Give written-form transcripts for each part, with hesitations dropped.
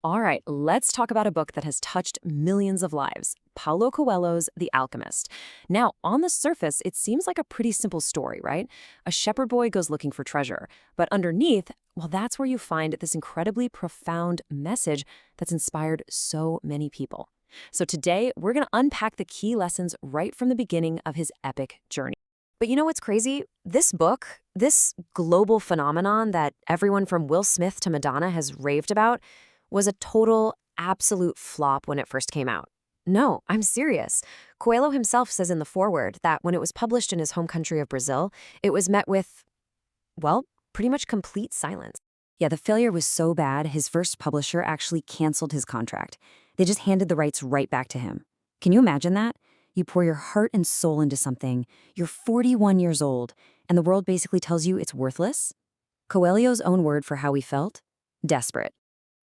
All right, let's talk about a book that has touched millions of lives, Paulo Coelho's The Alchemist. Now, on the surface, it seems like a pretty simple story, right? A shepherd boy goes looking for treasure. But underneath, well, that's where you find this incredibly profound message that's inspired so many people. So today, we're going to unpack the key lessons right from the beginning of his epic journey. But you know what's crazy? This book, this global phenomenon that everyone from Will Smith to Madonna has raved about, was a total, absolute flop when it first came out. No, I'm serious. Coelho himself says in the foreword that when it was published in his home country of Brazil, it was met with, well, pretty much complete silence. Yeah, the failure was so bad, his first publisher actually canceled his contract. They just handed the rights right back to him. Can you imagine that? You pour your heart and soul into something, you're 41 years old, and the world basically tells you it's worthless? Coelho's own word for how he felt? Desperate.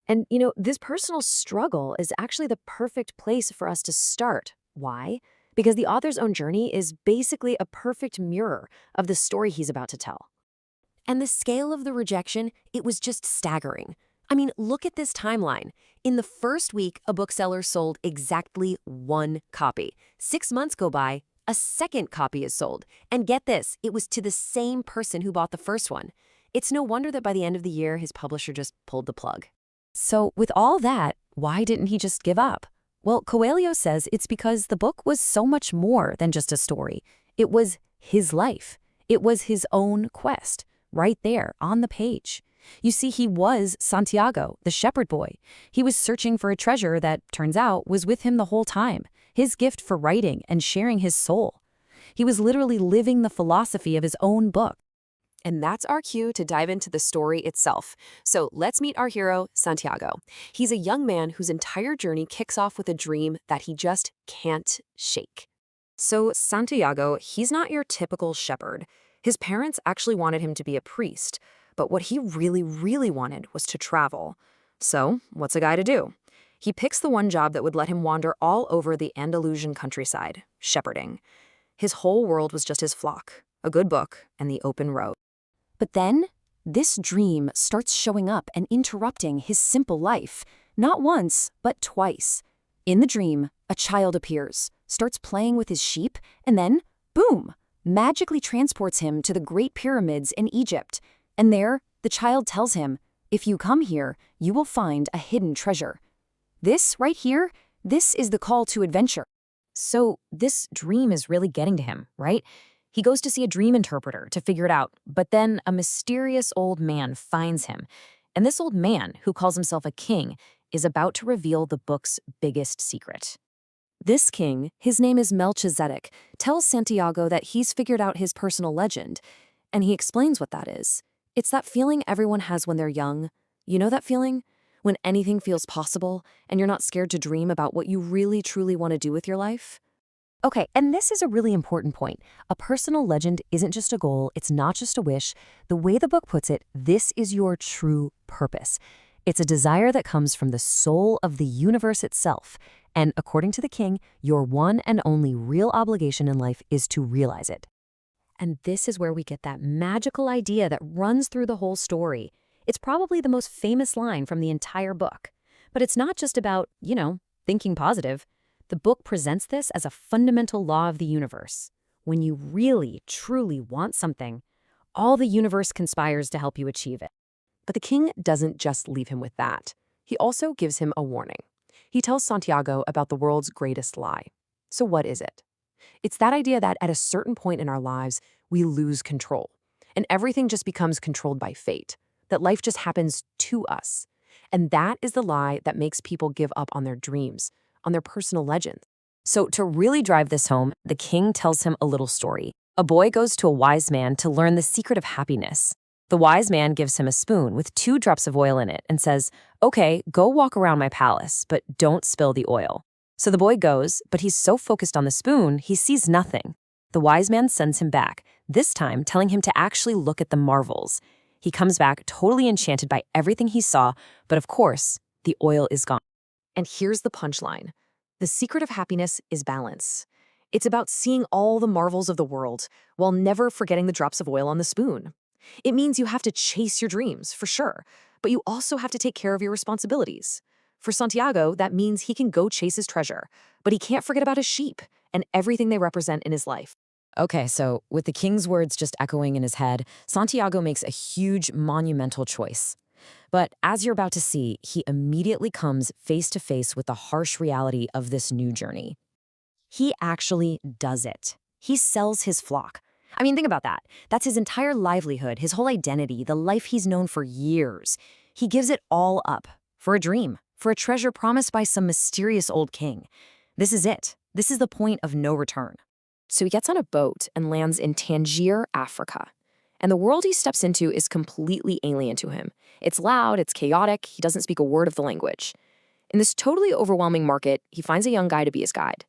And, this personal struggle is actually the perfect place for us to start. Why? Because the author's own journey is basically a perfect mirror of the story he's about to tell. And the scale of the rejection, it was just staggering. I mean, look at this timeline. In the first week, a bookseller sold exactly one copy. 6 months go by, a second copy is sold. And get this, it was to the same person who bought the first one. It's no wonder that by the end of the year, his publisher just pulled the plug. So with all that, why didn't he just give up? Well, Coelho says it's because the book was so much more than just a story. It was his life. It was his own quest, right there on the page. You see, he was Santiago, the shepherd boy. He was searching for a treasure that, turns out, was with him the whole time, his gift for writing and sharing his soul. He was literally living the philosophy of his own book. And that's our cue to dive into the story itself. So let's meet our hero, Santiago. He's a young man whose entire journey kicks off with a dream that he just can't shake. So Santiago, he's not your typical shepherd. His parents actually wanted him to be a priest, but what he really, really wanted was to travel. So what's a guy to do? He picks the one job that would let him wander all over the Andalusian countryside, shepherding. His whole world was just his flock, a good book, and the open road. But then, this dream starts showing up and interrupting his simple life, not once, but twice. In the dream, a child appears, starts playing with his sheep, and then, boom, magically transports him to the Great Pyramids in Egypt. And there, the child tells him, if you come here, you will find a hidden treasure. This, right here, this is the call to adventure. So this dream is really getting to him, right? He goes to see a dream interpreter to figure it out, but then a mysterious old man finds him. And this old man, who calls himself a king, is about to reveal the book's biggest secret. This king, his name is Melchizedek, tells Santiago that he's figured out his personal legend, and he explains what that is. It's that feeling everyone has when they're young. You know that feeling? When anything feels possible, and you're not scared to dream about what you really truly want to do with your life? Okay, and this is a really important point. A personal legend isn't just a goal, it's not just a wish. The way the book puts it, this is your true purpose. It's a desire that comes from the soul of the universe itself. And according to the king, your one and only real obligation in life is to realize it. And this is where we get that magical idea that runs through the whole story. It's probably the most famous line from the entire book. But it's not just about, thinking positive. The book presents this as a fundamental law of the universe. When you really, truly want something, all the universe conspires to help you achieve it. But the king doesn't just leave him with that. He also gives him a warning. He tells Santiago about the world's greatest lie. So what is it? It's that idea that at a certain point in our lives, we lose control, and everything just becomes controlled by fate, that life just happens to us. And that is the lie that makes people give up on their dreams, on their personal legends. So to really drive this home, the king tells him a little story. A boy goes to a wise man to learn the secret of happiness. The wise man gives him a spoon with 2 drops of oil in it and says, okay, go walk around my palace, but don't spill the oil. So the boy goes, but he's so focused on the spoon, he sees nothing. The wise man sends him back, this time telling him to actually look at the marvels. He comes back totally enchanted by everything he saw, but of course, the oil is gone. And here's the punchline. The secret of happiness is balance. It's about seeing all the marvels of the world while never forgetting the drops of oil on the spoon. It means you have to chase your dreams, for sure, but you also have to take care of your responsibilities. For Santiago, that means he can go chase his treasure, but he can't forget about his sheep and everything they represent in his life. Okay, so with the king's words just echoing in his head, Santiago makes a huge, monumental choice. But as you're about to see, he immediately comes face to face with the harsh reality of this new journey. He actually does it. He sells his flock. I mean, think about that. That's his entire livelihood, his whole identity, the life he's known for years. He gives it all up for a dream, for a treasure promised by some mysterious old king. This is it. This is the point of no return. So he gets on a boat and lands in Tangier, Africa. And the world he steps into is completely alien to him. It's loud, it's chaotic, he doesn't speak a word of the language. In this totally overwhelming market, he finds a young guy to be his guide.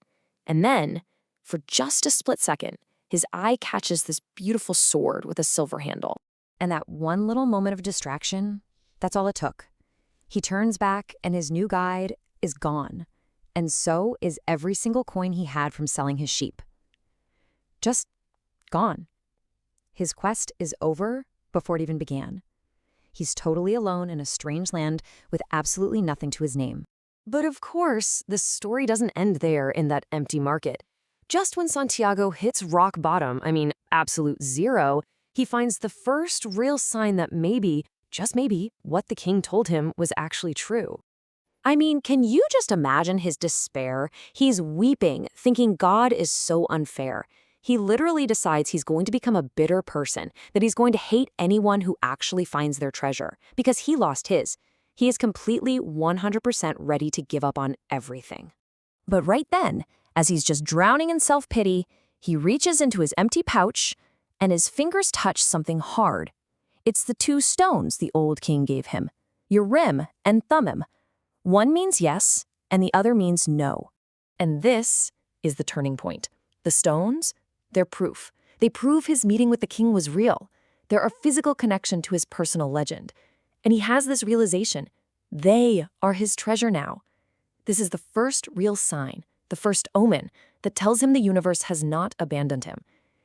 And then, for just a split second, his eye catches this beautiful sword with a silver handle. And that one little moment of distraction, that's all it took. He turns back and his new guide is gone. And so is every single coin he had from selling his sheep. Just gone. His quest is over before it even began. He's totally alone in a strange land with absolutely nothing to his name. But of course, the story doesn't end there in that empty market. Just when Santiago hits rock bottom, absolute zero, he finds the first real sign that maybe, just maybe, what the king told him was actually true. Can you just imagine his despair? He's weeping, thinking God is so unfair. He literally decides he's going to become a bitter person, that he's going to hate anyone who actually finds their treasure, because he lost his. He is completely 100% ready to give up on everything. But right then, as he's just drowning in self-pity, he reaches into his empty pouch, and his fingers touch something hard. It's the two stones the old king gave him, Urim and Thummim. One means yes, and the other means no. And this is the turning point. The stones? They're proof. They prove his meeting with the king was real. They're a physical connection to his personal legend. And he has this realization. They are his treasure now. This is the first real sign, the first omen, that tells him the universe has not abandoned him.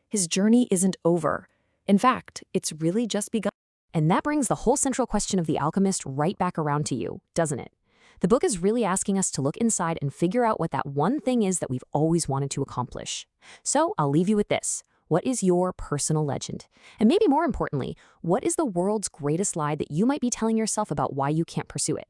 His journey isn't over. In fact, it's really just begun. And that brings the whole central question of The Alchemist right back around to you, doesn't it? The book is really asking us to look inside and figure out what that one thing is that we've always wanted to accomplish. So I'll leave you with this. What is your personal legend? And maybe more importantly, what is the world's greatest lie that you might be telling yourself about why you can't pursue it?